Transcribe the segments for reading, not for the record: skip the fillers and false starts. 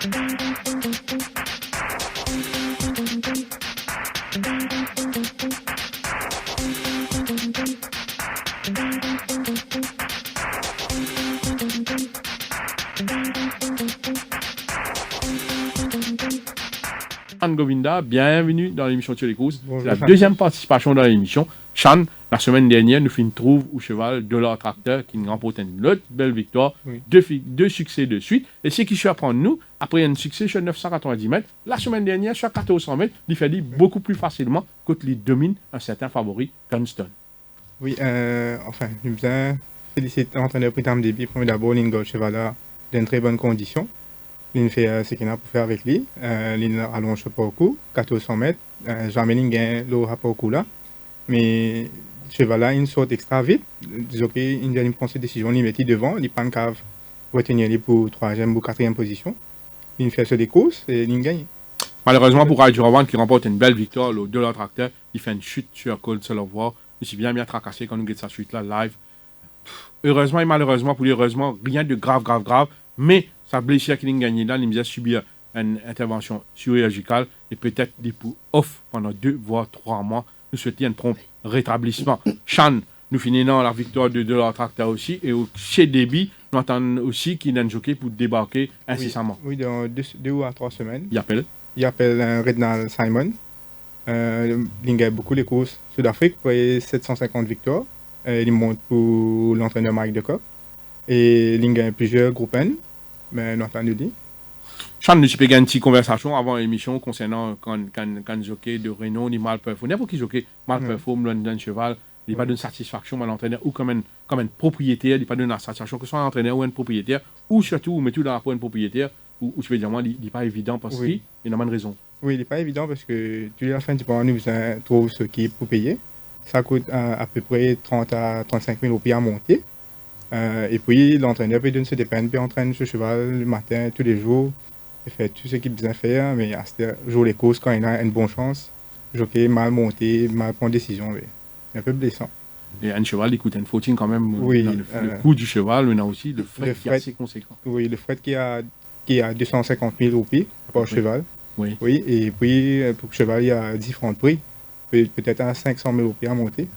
Chan Govinda, bienvenue dans l'émission Sur les courses. C'est la deuxième participation dans l'émission. Chan, la semaine dernière, nous finissons trouve au cheval de leur tracteur qui nous remporte une autre belle victoire, Oui. deux succès de suite. Et ce qui surprend nous, après un succès sur 990 mètres, la semaine dernière, sur 1400 mètres, il fait dire beaucoup plus facilement que il domine un certain favori, Gunston. Oui, enfin, je voudrais féliciter l'entraîneur Pritam Déby. Pour d'abord, il a cheval là dans de très bonnes conditions. Il fait ce qu'il a pour faire avec lui. Il allonge le parcours, 1400 mètres. Jamais il gagne le parcours là. Mais le cheval là, il saute extra vite. Disons qu'il a prendre ses décisions, il met devant, il prend le cave, retenir lui pour 3e ou 4e position. Il fait sur les courses et il gagne. Malheureusement pour Raja Rawan qui remporte une belle victoire de leur tracteur, il fait une chute sur Cold Solovoir. Il s'est bien tracassé quand nous guette sa chute là live. Heureusement et malheureusement pour lui, heureusement, rien de grave. Mais sa blessure qu'il a gagné là, il a subi une intervention chirurgicale et peut-être des pour off pendant 2 voire 3 mois. Nous souhaitons un prompt rétablissement. Chan, nous finissons la victoire de leur tracteur aussi. Et chez Déby, nous entendons aussi qu'il a un jockey pour débarquer incessamment. Oui, dans 2 ou 3 semaines. Il appelle Rednal Simon. Il gagne beaucoup les courses Sud-Afrique, pour 750 victoires. Il monte pour l'entraîneur Mike Decock. Et il gagne plusieurs groupes N. Mais nous entendons dit. Chan, nous avons une petite conversation avant l'émission concernant quand jockey de Renault, ni mal performe. N'importe qui jockey mal performe d'un cheval, il n'y a pas de satisfaction à l'entraîneur ou comme un propriétaire, il n'y a pas de satisfaction que ce soit un entraîneur ou un propriétaire, ou surtout, ou mettez dans la peau un propriétaire, ou tu peux dire, moi, il n'est pas évident parce qu'il y a une raison. Oui, il n'est pas évident parce que tu à la fin du mois, nous trouvons ce qui est pour payer. Ça coûte à peu près 30 à 35 000 € à monter. Et puis, l'entraîneur peut donner ses dépenses, puis entraîne ce cheval le matin, tous les jours. Il fait tout ce qu'il a besoin de faire, mais à ce jour les courses, quand il a une bonne chance, le jockey mal monté, mal prend décision, c'est un peu blessant. Et un cheval, il coûte une fortune quand même. Oui, dans le coût du cheval, mais on a aussi le fret qui est assez conséquent. Oui, le fret qui a 250 000 € par cheval. Oui. Oui, et puis pour le cheval, il y a différents prix. Peut-être à 500 000 € à monter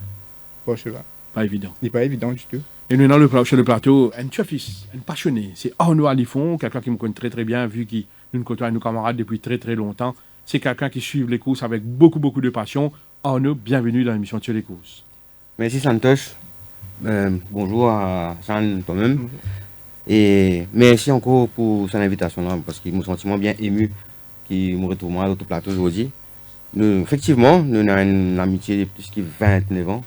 par cheval. Pas évident. Il n'est pas évident du tout. Et nous, sur le plateau, un chef, un passionné. C'est Arnaud Alifon, quelqu'un qui me connaît très très bien, vu qu'il nous côtoie nos camarades depuis très très longtemps. C'est quelqu'un qui suit les courses avec beaucoup de passion. Arnaud, bienvenue dans l'émission Sur les courses. Merci Santosh. Bonjour à Jean toi-même. Et merci encore pour son invitation là, parce qu'il me sentiment bien ému qui me retrouve à l'autre plateau aujourd'hui. Effectivement, nous avons une amitié de plus de 29 ans.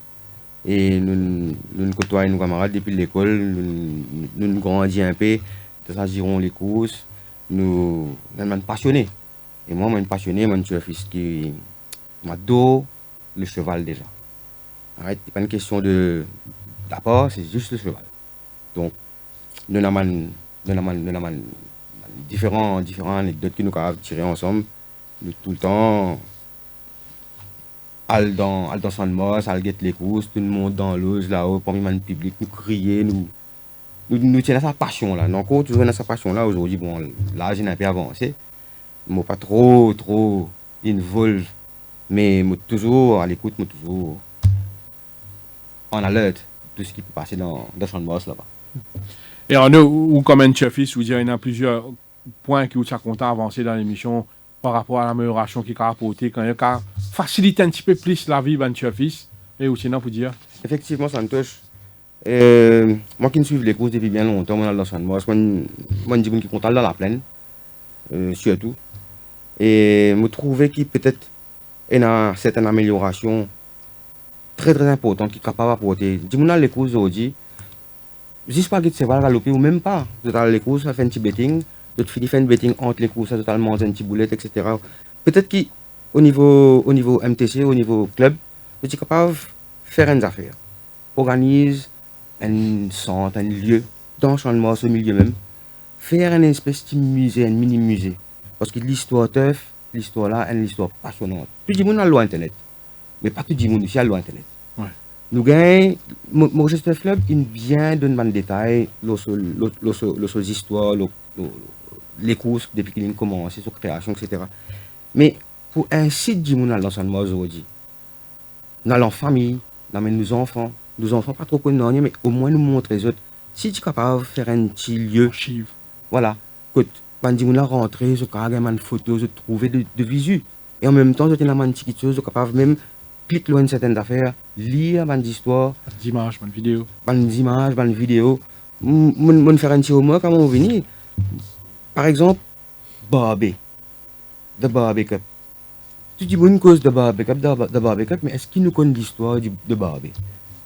Et nous côtoyons nos camarades depuis l'école, nous grandissons un peu, nous girons les courses, nous sommes passionnés. Et moi, je suis passionné, je suis un fils qui m'adore le cheval déjà. Arrête, c'est pas une question d'apport, c'est juste le cheval. Donc, nous avons différents anecdotes que nous avons tirées ensemble, tout le temps. Al dans Sandmos, al guette les courses, tout le monde dans l'ose là-haut, parmi le public, nous crier, nous tenons sa passion là. Nous encore toujours dans sa passion là aujourd'hui. Bon, là j'ai un peu avancé, mais pas trop involve, mais toujours à l'écoute, mais toujours en alerte tout ce qui peut passer dans Sandmos là-bas. Et Arnaud, ou comme un chef, vous direz il y a plusieurs points qui vous sont contents d'avancer dans l'émission par rapport à l'amélioration qu'il a apporté, quand il a facilité un petit peu plus la vie de chef, et aussi non pour dire. Effectivement, Santosh. Moi qui suis les courses depuis bien longtemps, moi dans Sandmos, moi je suis content dans la plaine, surtout. Et je trouvais qu'il peut-être y a une certaine amélioration très importante qui est capable d'apporter. Dis-moi les courses aujourd'hui, juste pas que tu vas galoper ou même pas. Tu as les courses, tu fais un petit betting, tu fais un betting entre les courses, totalement un petit boulet, etc. Peut-être qu'au niveau MTC, au niveau club, tu es capable de faire une affaire. Organise un centre, un lieu dans Sandmos, au milieu même. Faire une espèce de musée, un mini-musée. Parce que l'histoire teuf, l'histoire là, est une histoire passionnante. Tout le monde a l'Internet, mais pas tout le monde aussi a l'Internet. Ouais. Nous gagnons, Manchester Club, il vient donner des détails, les histoires, les courses depuis qu'il a commencé, sa création, etc. Mais pour un site du monde dans l'enseignement aujourd'hui, dans la famille, dans nos enfants pas trop connus, mais au moins nous montrer les autres. Si tu es capable de faire un petit lieu, Archive. voilà, que tu es rentrer, tu as une photo, tu trouver de visu. Et en même temps, tu as une petite chose, tu es capable même cliquer loin certaines affaires, lire une histoire, Des images, des vidéos. des images, des vidéos. Je faire un petit homework quand on venir. Par exemple, Barbie. De Barbie Cup. Tu dis une cause de Barbie Cup, mais est-ce qu'il nous connaît l'histoire de Barbie?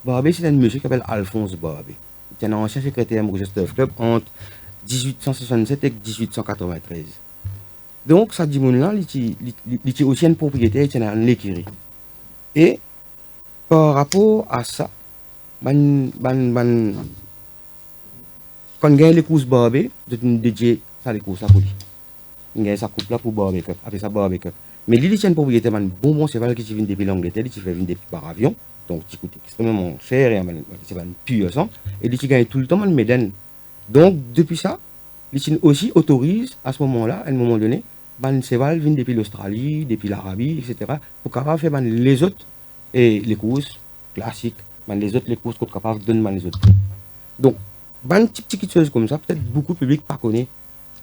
Barbie, c'est un monsieur qui s'appelle Alphonse Barbie. Il est un ancien secrétaire du Rochester Club entre 1867 et 1893. Donc, ça dit là, il est aussi un propriétaire, il est un écurie. Et par rapport à ça, quand il y a les courses Barbie, je dédié ça les courses là pour lui. Il y a sa coupe là pour Barbie Cup, après ça Barbie Cup. Mais lui, il est un propriétaire, un bon cheval qui vient depuis l'Angleterre, il vient depuis par avion. Donc, il coûte extrêmement cher et c'est un pur sang. Et il gagne tout le temps le médaille. Donc, depuis ça, il aussi autorise à ce moment-là, à un moment donné, les cheval viennent depuis l'Australie, depuis l'Arabie, etc. pour capable faire les autres et les courses classiques, les autres les courses qu'on est capable de donner les autres. Donc, une petite chose comme ça, peut-être beaucoup de public pas connaît.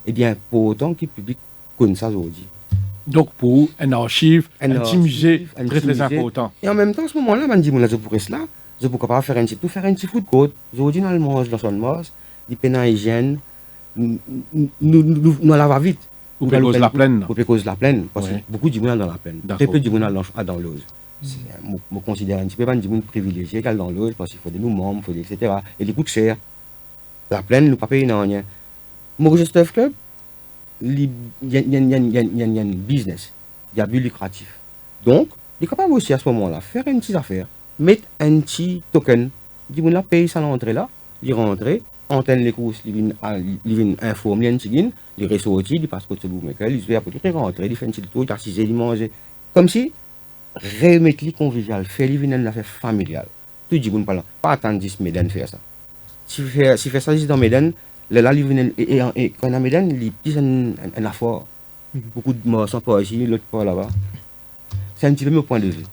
Eh bien, pour autant que le public connaît ça aujourd'hui. Donc, pour un archive, un petit musée, très important. Et en même temps, à ce moment-là, je dis, je pourrais cela, je pourrais pas faire un petit food court. Aujourd'hui, dans le mange, dans son mos, des peines hygiène, nous la vite. Ou cause la plaine. Ou cause la plaine, parce que Ouais. beaucoup de monde dans la plaine. Très peu de monde dans l'ose. Je considère un petit peu pas de monde privilégié qui est dans l'ose, parce qu'il faut des nous membres, etc. Et il coûte cher. La plaine, nous pas payer rien. Mon Rochester Club, il y a un business, il y a but lucratif. Donc, il est capable aussi à ce moment-là faire une petite affaire, mettre un petit token, il dit, paye ça l'entrée là, il rentre, antenne les courses, il vient informer, il ressorti, il passe côté bout, il se fait après, il rentre, il fait un petit tour, il assise, il mange. Comme si, remettre les convivial, faire une affaire familiale. Tout dit, pas attendre 10 médanes faire ça. Si fait ça dans Médane, là, et quand on a Médane, il dit un effort. Beaucoup de morts sont pas ici, l'autre pas là-bas. C'est un petit peu mon point de vue.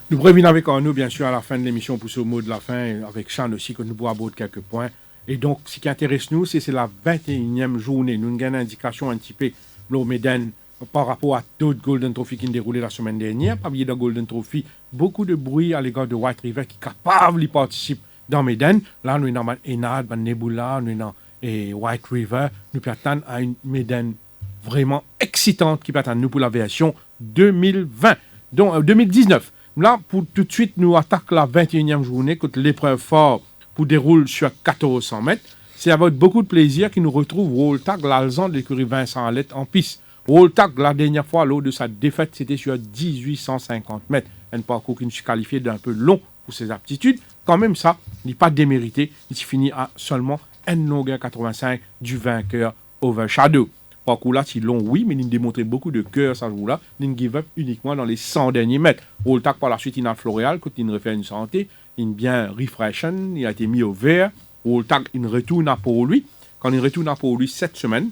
Nous revenons avec nous, bien sûr, à la fin de l'émission, pour ce mot de la fin, et avec Sean aussi, que nous pourrons aborder quelques points. Et donc, ce qui intéresse nous, c'est la 21e journée. Nous avons une indication un petit peu, au Médane, par rapport à d'autres Golden Trophy qui ont déroulé la semaine dernière. Parmi les Golden Trophy, beaucoup de bruit à l'égard de White River qui est capable d'y participer dans Médane. Là, nous avons Enad, Nebula, nous avons White River. Nous attendons à une Médane vraiment excitante qui peut attendre nous pour la version 2020. Donc, 2019. Là, pour tout de suite, nous attaquons la 21e journée, quand l'épreuve fort pour déroule sur 1400 mètres. C'est avec beaucoup de plaisir qu'il nous retrouve Woltag, l'Alzan de l'écurie Vincent Alette en piste. Woltag, la dernière fois, lors de sa défaite, c'était sur 1850 mètres. Un parcours qui nous qualifié d'un peu long pour ses aptitudes. Quand même, ça n'est pas démérité. Il se finit à seulement 1 longueur 85 du vainqueur Overshadow. Parcours là, c'est long, oui, mais il démontrait beaucoup de cœur, ça joue là. Il give up uniquement dans les 100 derniers mètres. Woltag, par la suite, il a Floréal, quand il refait une santé, il bien refreshen, il a été mis au vert. Woltag, il retourne à pour lui. Quand il retourne à pour lui cette semaine,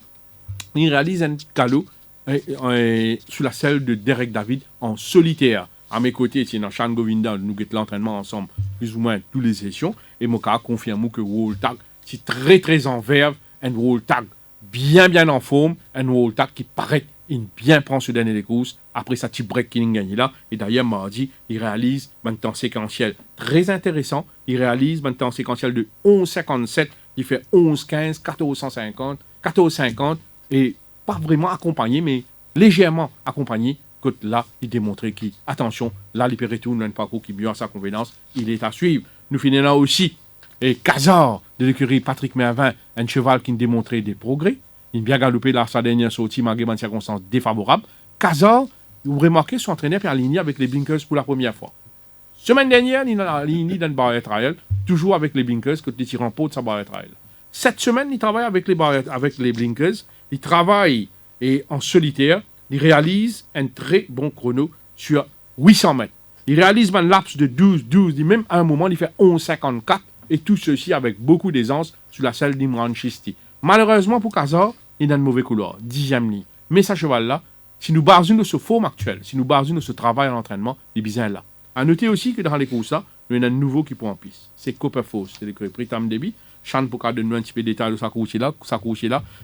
il réalise un petit galop sous la selle de Derek David en solitaire. À mes côtés, c'est dans Sean Govinda, nous avons l'entraînement ensemble, plus ou moins toutes les sessions. Et mon cas confirme que Woltag, c'est très très en verve, un Woltag bien en forme, un Woltag qui paraît, il bien prend ce dernier des courses. Après sa petit break qu'il gagne là. Et d'ailleurs, mardi, il réalise un temps séquentiel très intéressant. Il réalise un temps séquentiel de 11,57. Il fait 11,15, 14,50, 14,50. Et pas vraiment accompagné, mais légèrement accompagné. Que là, il démontrait qu'il, attention, là, il peut retourner un parcours qui bien à sa convenance. Il est à suivre. Nous finissons là aussi. Et Kazar, de l'écurie Patrick Mervin, un cheval qui démontrait des progrès. Il a bien galopé là, sa dernière sortie, malgré une circonstance défavorable. Kazar, vous remarquez, son entraîneur est aligné avec les blinkers pour la première fois. Semaine dernière, il a aligné dans le barrière trail, toujours avec les blinkers, que les tirants pot de sa barrière trail. Cette semaine, il travaille avec les blinkers. Il travaille et en solitaire. Il réalise un très bon chrono sur 800 mètres. Il réalise un laps de 12, même à un moment, il fait 11,54. Et tout ceci avec beaucoup d'aisance sur la selle d'Imran Chisti. Malheureusement pour Kazar, il est dans le mauvais couloir. 10e ligne. Mais ce cheval-là, si nous basons de ce forme actuel, si nous basons de ce travail à l'entraînement, il est bien là. À noter aussi que dans les courses, il y en a un nouveau qui prend en piste. C'est Copperfos. C'est le prix Tam Débit. Chan pour qu'on donne un petit peu de détails de sa course là.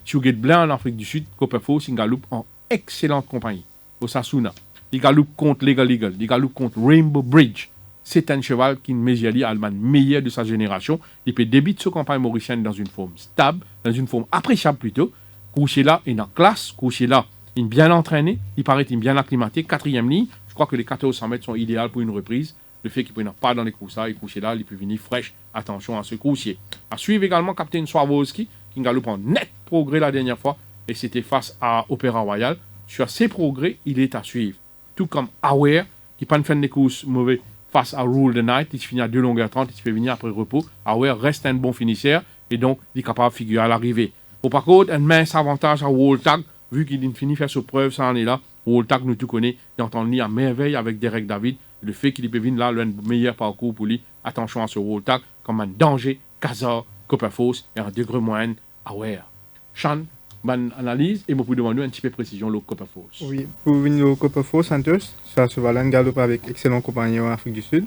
Si vous êtes blanc en Afrique du Sud, Copperfos, il galope en excellente compagnie. Osasuna. Il galope contre Legal Eagle. Il galope contre Rainbow Bridge. C'est un cheval qui est le meilleur de sa génération. Il peut débuter sa campagne mauricienne dans une forme stable, dans une forme appréciable plutôt. Couché là, il est en classe. Couché là, il est bien entraîné. Il paraît qu'il est bien acclimaté. 4e ligne. Je crois que les 1400 mètres sont idéales pour une reprise. Le fait qu'il ne prenne pas dans les courses, il couché là, il peut venir fraîche. Attention à ce coursier. À suivre également Captain Swarovski, qui galope en net progrès la dernière fois. Et c'était face à Opéra Royal. Sur ses progrès, il est à suivre. Tout comme Aware, qui pas faire des courses mauvais face à Rule the Night. Il se finit à 2 longueurs 30, il se fait venir après repos. Aware reste un bon finisseur et donc il est capable de figurer à l'arrivée. Par contre, un mince avantage à World Tag, vu qu'il finit faire ses preuves, ça en est là. World Tag, nous tout connaissons, il entend lui à merveille avec Derek David. Le fait qu'il peut venir là, le meilleur parcours pour lui. Attention à ce World Tag, comme un danger, Kazar, Copperfos et un degré moyen, Aware. Sean, bonne analyse et je peux demander un petit peu de précision le Copperfos. Oui, pour venir au Copperfos, Santos, c'est un cheval qui galope avec excellent compagnon en Afrique du Sud.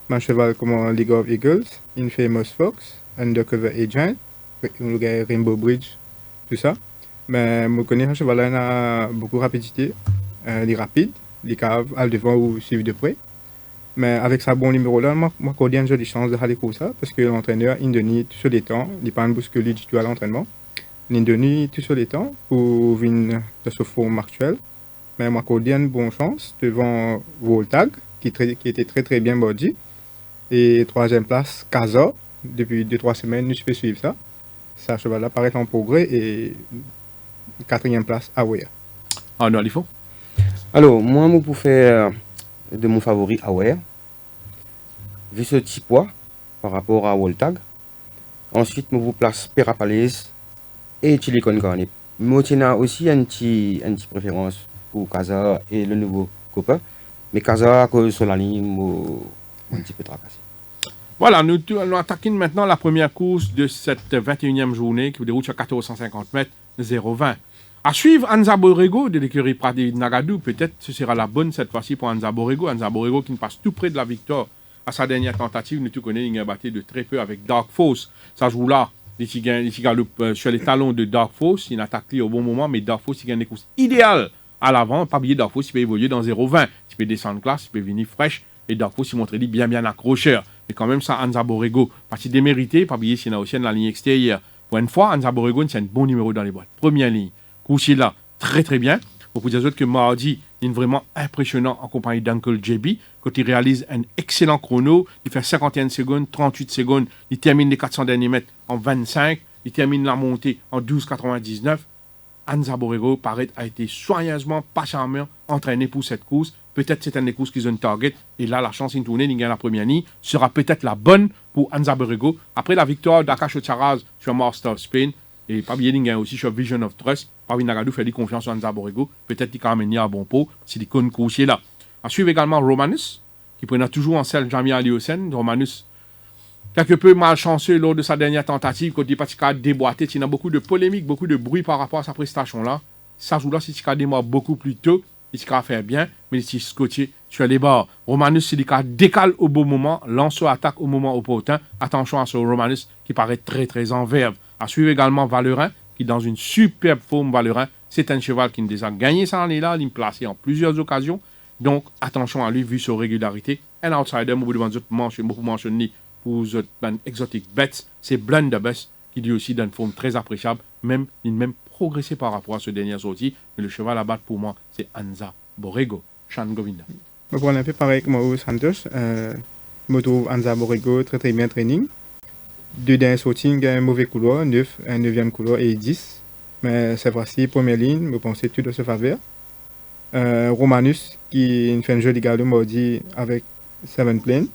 Un cheval comme League of Eagles, Infamous Fox, Undercover Agent, Rainbow Bridge, tout ça. Mais je connais un cheval qui a beaucoup de rapidité, il est rapide, il est capable à devant ou suivre de près. Mais avec sa bon numéro là, moi, j'ai une jolie chance de aller comme ça, parce que l'entraîneur, il donne tout sur les temps, il n'est pas un bousculé du tout à l'entraînement. Il donne tout sur les temps pour venir de ce forme actuel. Mais moi, j'ai une bonne chance devant Voltag, qui était très très bien body. Et 3e place, Kaza. Depuis 2-3 semaines, je peux suivre ça. Ça cheval-là paraît en progrès. Et 4e place, Aware. Ah non, il faut. Alors, moi, je peux faire de mon favori Aware, vu ce petit poids par rapport à Voltag. Ensuite, je vous place Perapalès et Chilicon Carnip. Mais il y a aussi une petite préférence pour Kaza et le nouveau copain. Mais Kaza, à cause de la ligne, un petit peu tracassé. Voilà, nous attaquons maintenant la première course de cette 21e journée qui se déroule sur 1450 mètres, 0,20. À suivre Anza Borrego de l'écurie Pradi Nagadou, peut-être ce sera la bonne cette fois-ci pour Anza Borrego. Anza Borrego qui ne passe tout près de la victoire à sa dernière tentative. Nous connaissons, il a battu de très peu avec Dark Force. Ça joue là, il galope sur les talons de Dark Force. Il attaque au bon moment, mais Dark Force il gagne des courses idéales à l'avant. Pas oublier Dark Force, il peut évoluer dans 0,20. Il peut descendre classe, il peut venir fraîche. Et Dark Force, il montre bien accrocheur. Mais quand même, ça, Anza Borrego, partie démérité, pas oublier s'il y a aussi la ligne extérieure. Pour une fois, Anza Borrego, c'est un bon numéro dans les boîtes. Première ligne. Couché là, très très bien. Pour dire que mardi, il est vraiment impressionnant en compagnie d'Uncle JB. Quand il réalise un excellent chrono, il fait 51 secondes, 38 secondes. Il termine les 400 derniers mètres en 25. Il termine la montée en 12,99. Anza Borrego, paraît, a été soigneusement, patiemment entraîné pour cette course. Peut-être c'est une des courses qu'ils ont une target. Et là, la chance d'une tournée, il gagne la première ligne, sera peut-être la bonne pour Anza Borrego. Après la victoire d'Akash Charaz sur Master of Spain, et pas bien, il gagne aussi sur Vision of Trust. Pavi Nagadou fait confiance en Anza Borrego. Peut-être qu'il a mené à bon pot, s'il est connu couché là. À suivre également Romanus, qui prenait toujours en selle Jamia Aliosen. Romanus, quelque peu malchanceux lors de sa dernière tentative, quand il a déboîté. Il y a beaucoup de polémiques, beaucoup de bruit par rapport à sa prestation là. Ça joue là, si il a démarré beaucoup plus tôt, il a fait bien, mais il s'est scotché sur les bords. Romanus, il a décale au bon moment, lance attaque au moment opportun. Attention à ce Romanus qui paraît très très en verve. À suivre également Valerin, qui est dans une superbe forme. Valerin, c'est un cheval qui nous a gagné ça année là, il est placé en plusieurs occasions. Donc, attention à lui, vu sa régularité. Un outsider, je vous mentionner pour les exotic bets, c'est Blunderbuss, qui lui aussi dans une forme très appréciable. Même, il a même progressé par rapport à ce dernier sortie. Mais le cheval à battre pour moi, c'est Anza Borrego. Sean Govinda. Je prends un peu pareil que moi, Santos. Je trouve Anza Borrego très très bien training. 2 derniers sorties, il y a un mauvais couloir, 9, un 9e couloir et 10. Mais cette fois-ci, première ligne, je pense que tout de se faveur. Romanus, qui fait un joli galop mardi avec 7 Plane.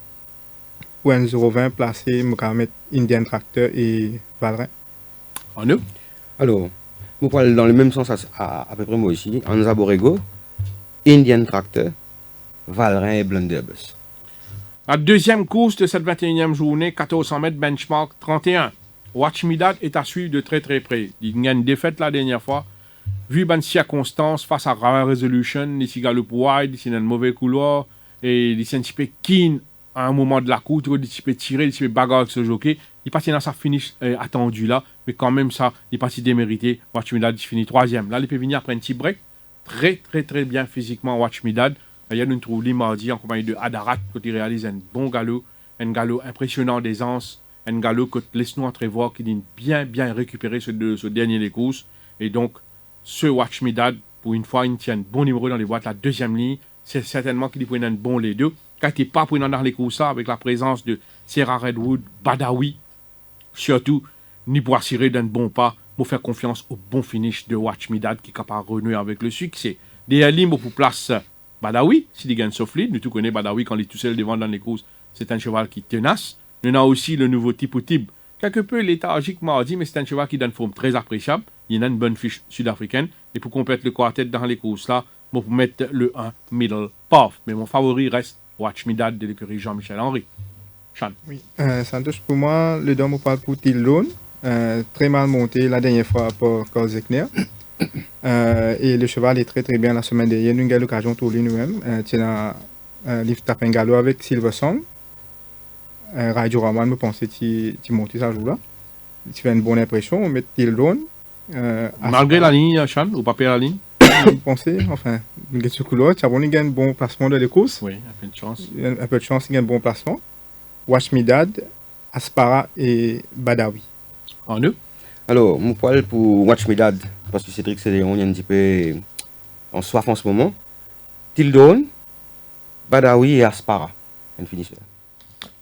Pour un 0,20 placé, je vais mettre Indian Tractor et Valerin. En nous? Alors, je parle dans le même sens à peu près moi aussi. Anza Borrego, Indian Tractor, Valerin et Blunderbuss. La deuxième course de cette 21e journée, 1400 mètres, benchmark 31. Watch Me Dad est à suivre de très très près. Il y a une défaite la dernière fois. Vu les circonstances face à Rare Resolution, il y a le wide, il y a un mauvais couloir, et il y a un petit peu keen à un moment de la course, il peut tirer, il peut bagarre avec ce jockey. Il partit dans sa finish attendu là, mais quand même ça, il partit démérité. Watch Me Dad, il finit 3e. Là, il peut venir après un petit break. Très très très bien physiquement, Watch Me Dad. Il y a une trouve mardi en compagnie de Adarat, quand il réalise un bon galop impressionnant d'aisance, un galop que laisse-nous entrevoir qu'il est bien récupéré ce dernier des courses. Et donc, ce Watch Me Dad, pour une fois, il tient un bon numéro dans les boîtes, la deuxième ligne. C'est certainement qu'il prend un bon les deux. Quand il n'est pas pris dans les courses, avec la présence de Sarah Redwood, Badawi, surtout, ni pour assurer d'un bon pas, pour faire confiance au bon finish de Watch Me Dad qui est capable de renouer avec le succès. Derrière lui, pour place Badawi, s'il gagne sauf lead, nous tous connaissons Badawi quand il est tout seul devant dans les courses, c'est un cheval qui tenace. Nous avons aussi le nouveau Tipo Tib, quelque peu léthargique mardi, mais c'est un cheval qui donne une forme très appréciable. Il a une bonne fiche sud-africaine. Et pour compléter le quartet dans les courses là, pour mettre le 1 middle path. Mais mon favori reste Watch Me Dad de l'écurie Jean-Michel Henry. Sean. Oui, Santos, pour moi, le dame parle pour Tildon. Très mal monté la dernière fois par Carl Zekner. Et le cheval est très bien la semaine dernière. Nous avons eu l'occasion de tourner nous-mêmes. Tiens, Lift Tapin Gallo avec Silver Song. Radio Raman me pensait qu'il montait ça jour là. Il fait une bonne impression. On met Tildon. Malgré la ligne, Sean, ou pas perdre la ligne? Je pensais, enfin, il gagne ce couloir. Il a un bon placement dans les courses. Oui, un peu de chance. Un peu de chance, il a un bon placement. Watch Me Dad, Aspara et Badawi. En eux? Alors, mon poil pour Watch Me Dad, parce que Cédric Cédéon est un petit peu en soif en ce moment. Tildon, Badawi et Aspara. Un finisseur.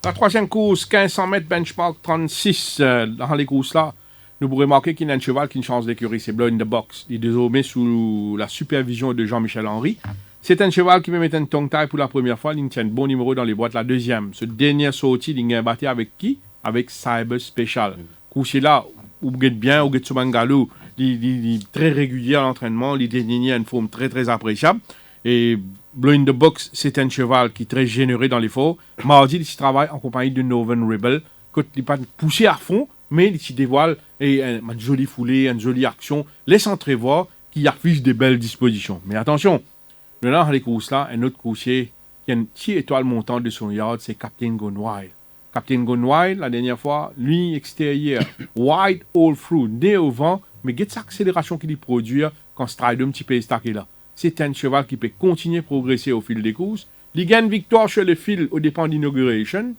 La troisième course, 1500 mètres, benchmark 36. Dans les courses là, nous pourrons remarquer qu'il y a un cheval qui ne change d'écurie, c'est Blow in the Box. Il est désormais sous la supervision de Jean-Michel Henry. C'est un cheval qui peut mettre un tongue taille pour la première fois. Il tient un bon numéro dans les boîtes, la deuxième. Ce dernier sorti, il a battu avec qui? Avec Cyber Special. Coursier là, ou bien, ou sur Mangalo, il est très régulier à l'entraînement. Il désigne une forme très appréciable. Et Blow in the Box, c'est un cheval qui est très généreux dans l'effort. Mardi, il travaille en compagnie de Northern Rebel. Quand il n'est pas poussé à fond, mais il se dévoile et une jolie foulée, une jolie action, laisse entrevoir qu'il affiche des belles dispositions. Mais attention, maintenant, dans les courses là, un autre coursier qui a une petite étoile montante de son yard, c'est Captain Gone Wild. Captain Gone Wild, la dernière fois, ligne extérieure, wide all through, nez au vent, mais get cette accélération qu'il produit quand Strider un petit peu stacké là. C'est un cheval qui peut continuer à progresser au fil des courses. Il gagne victoire sur le fil au dépend d'Inauguration.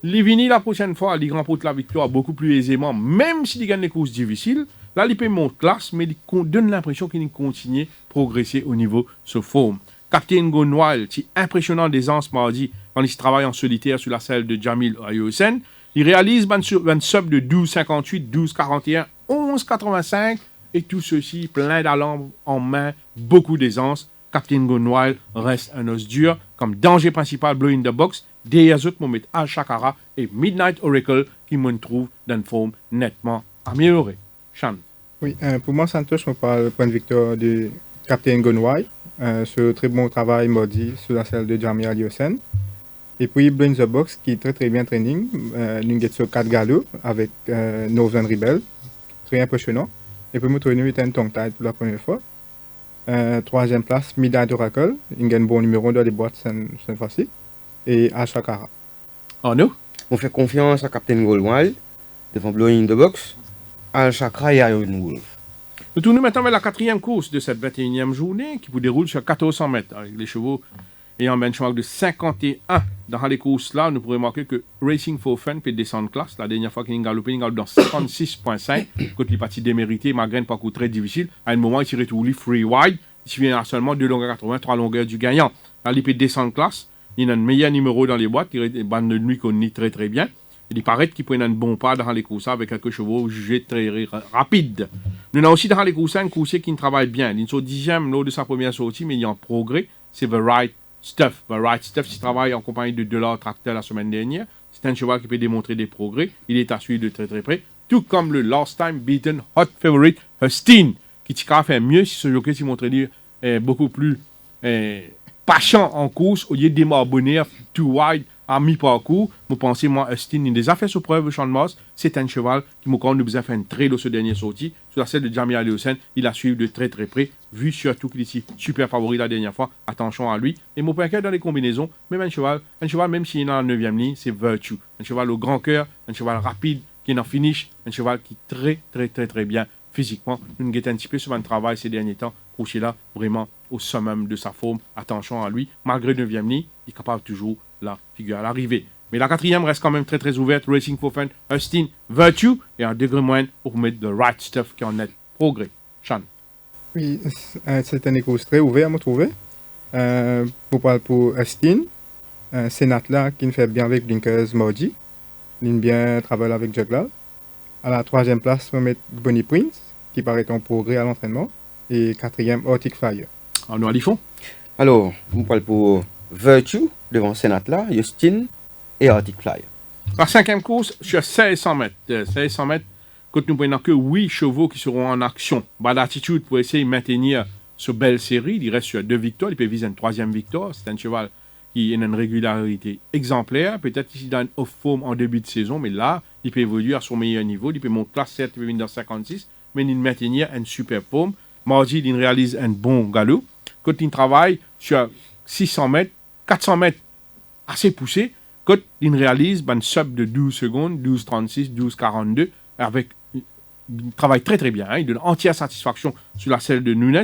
Il vini la prochaine fois, il remporte la victoire beaucoup plus aisément, même s'il gagne les courses difficiles. Là, il peut monter classe, mais il donne l'impression qu'il continue à progresser au niveau de sa forme. Captain Gone Wild, c'est impressionnant d'aisance mardi quand il travaille en solitaire sur la selle de Jamil Ayosen. Il réalise un sub de 12,58, 12,41, 11,85 et tout ceci plein d'allant en main, beaucoup d'aisance. Captain Gone Wild reste un os dur comme danger principal Blow in the Box. Derrière eux, on met Al Shakara et Midnight Oracle qui me trouve dans une forme nettement améliorée. Sean. Oui, pour moi, Santos, on parle du point de victoire de Captain Gone Wild. Ce très bon travail mardi sur la selle de Jamil Aliosen. Et puis Blow in the Box qui est très bien training. Nous avons 4 galops avec Northern Rebel. Très impressionnant. Et puis, nous avons un tongue tide pour la première fois. Troisième place, Midnight Oracle. Il a un bon numéro dans les boîtes cette fois-ci. Et Ashakara. En nous? On fait confiance à Captain Gone Wild devant Blow in the Box, Al Chakra et Iron Wolf. Nous tournons maintenant vers la quatrième course de cette 21e journée qui vous déroule sur 1400 mètres avec les chevaux ayant un benchmark de 51. Dans les courses là, nous pourrons remarquer que Racing for Fun peut descendre classe. La dernière fois qu'il a galoppé, il a dans 56,5. Quand il est parti démérité, malgré un parcours très difficile, à un moment, il s'est retrouvé free wide. Il vient à seulement 2 longueurs 80, 3 longueurs du gagnant. Là, il peut descendre classe. Il a un meilleur numéro dans les boîtes. Il a une bande de nuit qu'on nie très bien. Il paraît qu'il prend un bon pas dans les courses avec quelques chevaux jugés très rapides. Nous avons aussi dans les courses un coursier qui travaille bien. Il est au 10e lors de sa première sortie, mais il est en progrès. C'est The Right Stuff. The Right Stuff, qui travaille en compagnie de Delors Tracteur la semaine dernière. C'est un cheval qui peut démontrer des progrès. Il est à suivre de très près. Tout comme le last time beaten hot favorite Hustin, qui a fait mieux si ce jockey s'y montrait beaucoup plus patient en course au lieu de démarbonner too wide à mi-parcours, vous pensez, moi, Austin, il a fait sur preuve, Sean Moss, c'est un cheval qui m'a quand nous a fait un très ce dernier sortie. Sur la scène de Jamie Alliosen, il a suivi de très très près, vu surtout qu'il est super favori la dernière fois. Attention à lui. Et mon point dans les combinaisons, même un cheval, même s'il est dans la 9e ligne, c'est Virtue. Un cheval au grand cœur, un cheval rapide, qui est en finish, un cheval qui est très bien physiquement. Nous avons un petit peu sur un travail ces derniers temps pour qu'il là vraiment au summum de sa forme. Attention à lui. Malgré 9e ligne, il est capable toujours la figure à l'arrivée. Mais la 4e reste quand même très ouverte. Racing for Fun, Austin, Virtue et un degré moyen pour mettre the right stuff qui en net progrès. Sean. Oui, c'est un écosse très ouvert, à me trouver. Pour parler pour Austin, c'est Natla qui nous fait bien avec Blinkers Mardi. Il bien travaille avec Juggler. À la 3e place, on va mettre Bonnie Prince, qui paraît en progrès à l'entraînement. Et 4e, Arctic Flyer. Alors, nous allons. Alors, on parle pour Virtue devant Senatla, Austin et Arctic Flyer. La 5e course, sur 1600 mètres. 1600 mètres, quand nous prenons que 8 chevaux qui seront en action. Bas d'attitude pour essayer de maintenir ce belle série. Il reste sur 2 victoires. Il peut viser une 3e victoire. C'est un cheval qui a une régularité exemplaire. Peut-être qu'il dans une off-form en début de saison, mais là, il peut évoluer à son meilleur niveau. Il peut monter classe 7, il peut venir dans 56, mais il maintenir une super forme. Mardi, il réalise un bon galop. Quand il travaille sur 600 mètres, 400 mètres assez poussé, quand il réalise une sub de 12 secondes, 12,36, 12,42, avec il travaille très bien. Il donne entière satisfaction sur la selle de Nunes.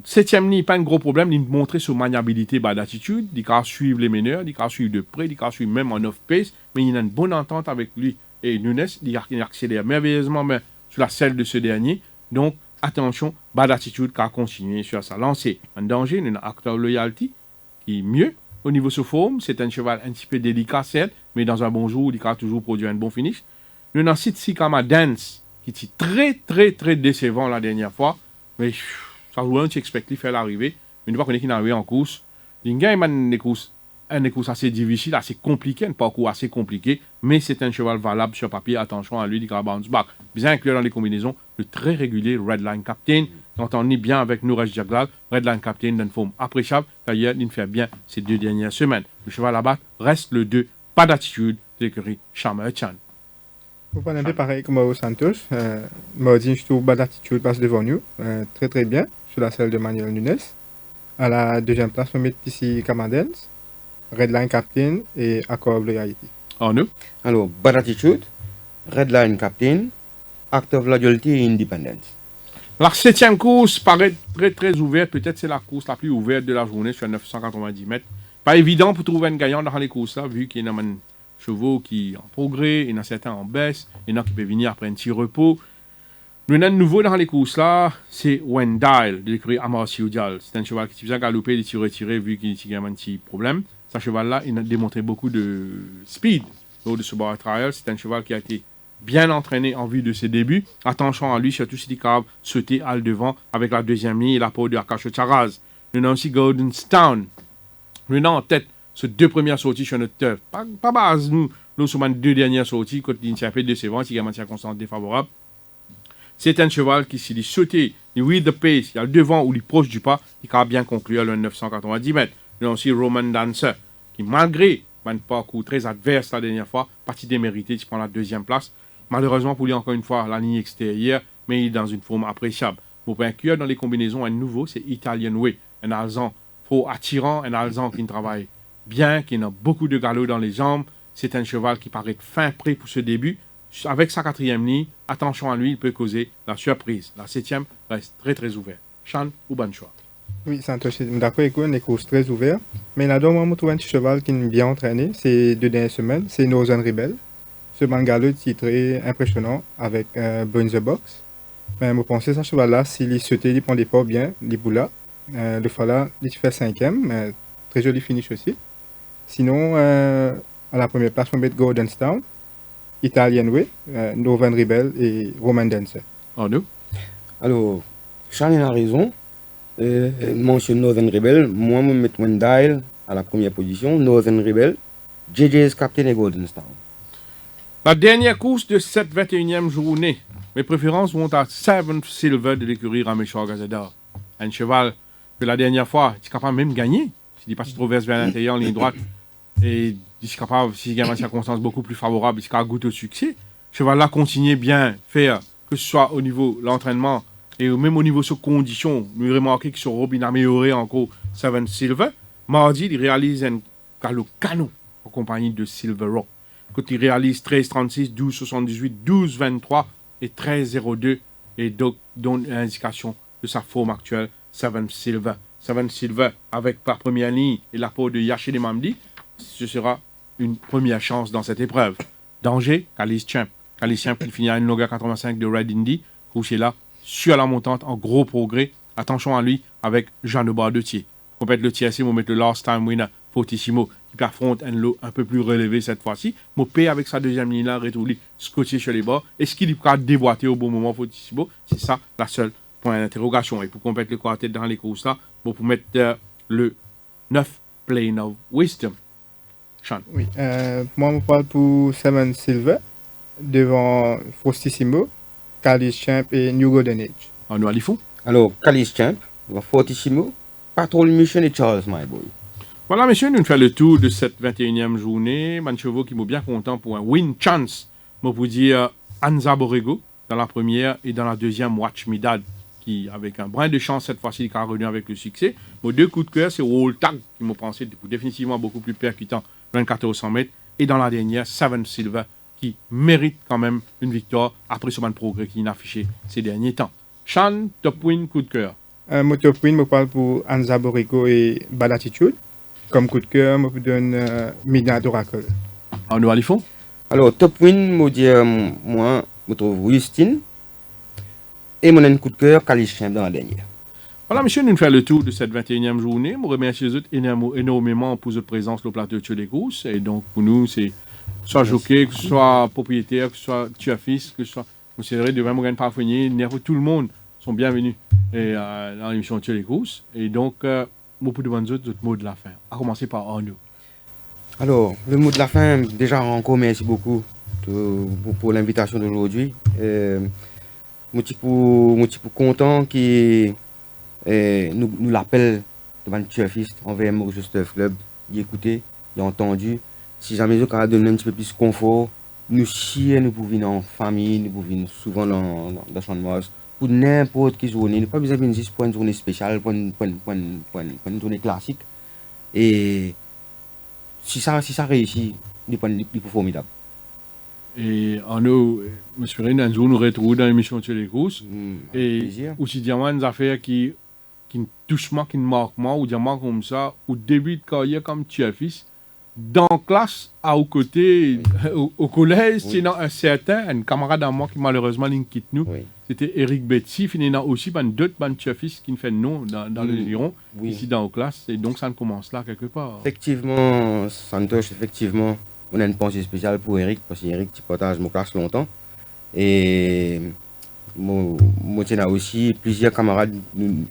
7e ligne, pas un gros problème. Il montre sa maniabilité d'attitude. Il peut suivre les meneurs, il peut suivre de près, il peut suivre même en off-pace, mais il a une bonne entente avec lui et Nunes. Il accélère merveilleusement bien sur la selle de ce dernier. Donc, attention, bas d'attitude qui a continué sur sa lancée. Un danger, il y a un acteur loyalty qui est mieux au niveau de sa forme. C'est un cheval un petit peu délicat, certes, mais dans un bon jour, il a toujours produit un bon finish. Nous avons un site Sikama Dance qui est très décevant la dernière fois, mais ça joue tu expectes lui faire l'arrivée, mais nous ne connaissons pas qu'il est arrivé en course. Il y a une course assez difficile, assez compliqué, un parcours assez compliqué, mais c'est un cheval valable sur papier. Attention à lui, il va bounce back. Bien inclure dans les combinaisons, le très régulier Redline Captain. Quand on est bien avec Nouresh Jaglal, Redline Captain d'une forme appréciable. D'ailleurs, il fait bien ces 2 dernières semaines. Le cheval à battre reste le 2, pas d'attitude, de l'écurie Shamar Chan. Vous prenez un peu pareil que Mauro Santos. Mardi, je trouve bas d'attitude passe devant nous. Très bien, sur la selle de Manuel Nunes. À la 2e place, on met ici Camadens, Redline Captain et Accord Loyalty. Arnaud? Alors, Bad Attitude, Redline Captain, Act of Loyalty et Independence. La 7e course paraît très ouverte. Peut-être c'est la course la plus ouverte de la journée sur 990 mètres. Pas évident pour trouver un gagnant dans les courses-là, vu qu'il y a un chevaux qui en progrès, il y en a certains en baisse, il y en a qui peuvent venir après un petit repos. Le nouveau dans les courses là, c'est Wendile de l'écurie Amarcio Dial. C'est un cheval qui vient galoper, il est retiré vu qu'il a un petit problème. Ce cheval-là, il a démontré beaucoup de speed lors de ce bar trial. C'est un cheval qui a été bien entraîné en vue de ses débuts. Attention à lui, surtout s'il est capable de sauter à le devant avec la 2e ligne et la peau de Akash Charaz. Nous avons aussi Golden Town. Nous avons en tête ces 2 premières sorties sur notre turf. Pas base, nous sommes les 2 dernières sorties, quand il s'est fait décevant, il y a une circonstance défavorable. C'est un cheval qui, s'il est sauté, il read the pace, il y a le devant ou il est proche du pas, il va bien conclure le 990 mètres. Nous avons aussi Roman Dancer, qui malgré un parcours très adverse la dernière fois, partie déméritée, il prend la 2e place. Malheureusement pour lui, encore une fois, la ligne extérieure, mais il est dans une forme appréciable. Pour inclure dans les combinaisons, un nouveau, c'est Italian Way, un alezan fort attirant, un alezan qui travaille bien, qui a beaucoup de galop dans les jambes. C'est un cheval qui paraît fin prêt pour ce début. Avec sa 4e ligne, attention à lui, il peut causer la surprise. La 7e reste très ouverte. Sean ou bon choix? Oui, Santos, je suis d'accord avec vous, une course très ouverte. Mais là, on trouve un petit cheval qui est bien entraîné ces 2 dernières semaines, c'est Northern Rebel. Ce galop est très impressionnant avec Burn the Box. Mais je pense que ce cheval-là, s'il est sauté, il prend des pas bien, il boule là. Le fois là, il fait 5e, très joli finish aussi. Sinon, à la première place, on met Golden Town, Italian Way, Northern Rebel et Roman Dancer. Arnaud? Alors, Charles a raison. Mentionne Northern Rebel. Moi, je mets Wendile à la première position. Northern Rebel, JJ's Captain et Golden Town. La dernière course de cette 21e journée. Mes préférences vont à Seven Silver de l'écurie Rameshwar Gazadar. Un cheval que la dernière fois, il est capable même de gagner. S'il passe trop vers l'intérieur, en ligne droite, et il il est capable, s'il y a une circonstance beaucoup plus favorable, il sera goûté au succès. Cheval-là continue bien faire, que ce soit au niveau de l'entraînement et même au niveau de ses conditions. Nous remarquons que sur Robin a amélioré encore Seven Silver. Mardi, il réalise un canon en compagnie de Silver Rock. Quand il réalise 13-36, 12-78, 12-23 et 13-02 et donc donne une indication de sa forme actuelle, Seven Silver. Seven Silver avec par première ligne et l'apport de Yachine Mamdi, ce sera une première chance dans cette épreuve. Danger, Kalis Champ. Kalis Champ qui finit à une longueur 85 de Red Indy, couché là, sur la montante, en gros progrès. Attention à lui avec Jean Bardetier. Complète le TSC, on met le last time winner, Fortissimo, qui affronte un lot un peu plus relevé cette fois-ci. Mopé avec sa deuxième ligne là, retourné, scotché sur les bords. Est-ce qu'il pourra déboîter au bon moment, Fortissimo? C'est ça la seule point d'interrogation. Et pour compléter le quartet dans les courses là, bon, pour mettre le 9 Plane of Wisdom. Sean. Oui, moi, je parle pour Seven Silver, devant Fortissimo, Kalis Champ et New Golden Age. On nous allons fond. Alors, Kalis Champ, Fortissimo, Patrol Mission et Charles My Boy. Voilà, messieurs, nous faisons le tour de cette 21e journée. Manchevaux qui m'ont bien content pour un win chance. Moi, pour dire Anza Borrego dans la première et dans la deuxième, Watch Midad, qui, avec un brin de chance cette fois-ci, est revenu avec le succès. Mes deux coups de cœur, c'est Wall Tag, qui m'ont pensé définitivement beaucoup plus percutant, 1400 mètres. Et dans la dernière, Seven Silver, qui mérite quand même une victoire après ce bon progrès qu'il a affiché ces derniers temps. Sean, top win, coup de cœur. Mon top win, je parle pour Anza Borrego et Bad Attitude. Comme coup de cœur, je vous donne Midnight Oracle. On nous allons fond. Alors, top win, je dis, moi, je trouve Justin. Et mon coup de cœur, Kalis Champ dans la dernière. Voilà, monsieur, nous faisons le tour de cette 21e journée. Je remercie les autres énormément pour votre présence sur le plateau de des courses. Et donc, pour nous, c'est soit jockey, que ce soit propriétaire, que ce soit tueur-fils, que ce soit considéré de vraiment pas parvenir, tout le monde sont bienvenus dans l'émission de des courses. Et donc, beaucoup de bonnes autres mots de la fin. À commencer par Arnaud. Alors, le mot de la fin, déjà encore merci beaucoup pour l'invitation d'aujourd'hui. Je suis content qu'il nous l'appelle devant le tueur-fils envers Maurice Club. Il a écouté, il a entendu. Si jamais nous avons donné un petit peu plus de confort, nous chier, nous pouvons venir en famille, nous pouvons venir souvent dans le champ de Mars. Pour n'importe quelle journée, nous pas besoin de venir juste pour une journée spéciale, pour une journée classique. Et si ça réussit, c'est formidable. Et Arnaud, j'espère un jour nous retrouver dans l'émission de les courses. Et plaisir. aussi dire des affaires qui me touchent moi, qui me marquent moi, ou dire moi comme ça, au début de carrière comme tueur-fils. Dans la classe, au côté, au collège, Oui. c'est un certain, un camarade à moi qui malheureusement quitte nous. Oui. C'était Eric Betty, finalement aussi d'autres tueur-fils qui me fait non dans le giron, Oui. ici dans la classe. Et donc ça commence là quelque part. Effectivement, Santosh, effectivement, on a une pensée spéciale pour Eric, parce qu'Eric, tu partages mon classe longtemps. Et moi, tu as aussi plusieurs camarades, nous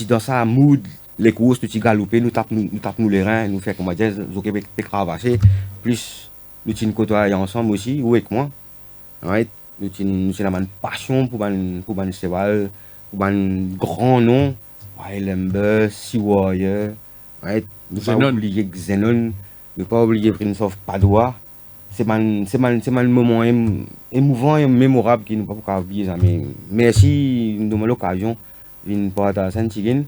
dans ça, mood, les courses, nous galopé, nous tapons les reins, nous faisons comme on dit, nous avons cravaché, plus nous côtoyons ensemble aussi, ou avec moi. Right? Nous avons une passion pour un cheval, pour un grand nom, Highlander, Sea Warrior, right? Nous Xenon. pas oublier Xenon, ne pas oublier Prince of Padua. C'est un moment émouvant et mémorable qui ne peut pas oublier jamais. Merci de l'occasion de partager Saint-Tigin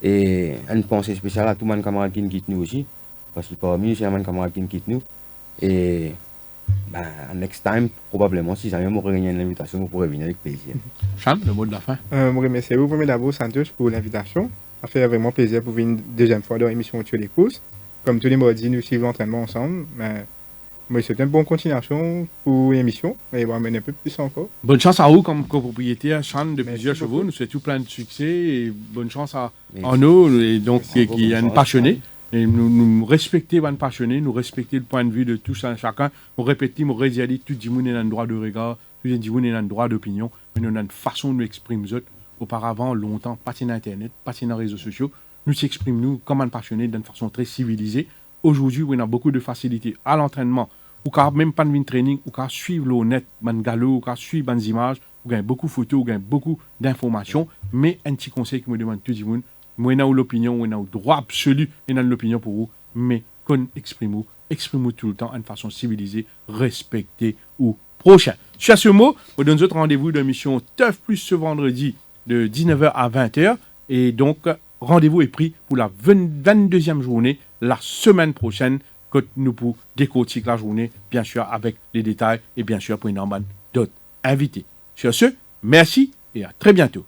et une pensée spéciale à tous mes camarades qui nous quittent nous aussi. Parce que parmi nous, c'est un camarade qui nous quitte nous. Et next time, probablement, si jamais vous gagné une invitation, vous pourrez venir avec plaisir. Sean, le mot de la fin. Je remercie vous, premier d'abord, Santosh, pour l'invitation. Ça fait vraiment plaisir pour venir une deuxième fois dans l'émission Tuer les courses. Comme tous les mardis, nous suivons l'entraînement ensemble. Mais moi, c'est une bonne continuation pour l'émission. Et on va mener un peu plus encore. Bonne chance à vous comme copropriétaire, Sean, de Merci plusieurs chevaux. beaucoup. Nous souhaitons plein de succès et bonne chance à Merci. Arnaud, et donc Merci. qui est un Bonne passionné. chance. Et nous respectons les passionnés, nous respectons le point de vue de tous et chacun. Nous répétons, nous redisons, tout le monde a un droit de regard, tout le monde a un droit d'opinion, mais nous avons une façon de nous exprimer. Auparavant, longtemps, pas sur Internet, pas sur les réseaux sociaux, nous s'exprimons nous comme un passionné d'une façon très civilisée. Aujourd'hui, on a beaucoup de facilité à l'entraînement, ou car même pas de training, ou car suivre le net, man galop, ou car suivre les images, ou gagne beaucoup de photos, ou gagne beaucoup d'informations, mais un petit conseil que me demande tout le monde, moi, on a l'opinion, on a le droit absolu, on a l'opinion pour vous, mais qu'on exprime-vous exprimez-vous tout le temps d'une façon civilisée, respectée ou prochain. Sur ce mot, on donne autre rendez-vous de l'émission Teuf Plus ce vendredi de 19h à 20h. Et donc, rendez-vous est pris pour la 22e journée, la semaine prochaine, que nous pour décortiquer la journée, bien sûr, avec les détails et bien sûr pour une amballe d'autres invités. Sur ce, merci et à très bientôt.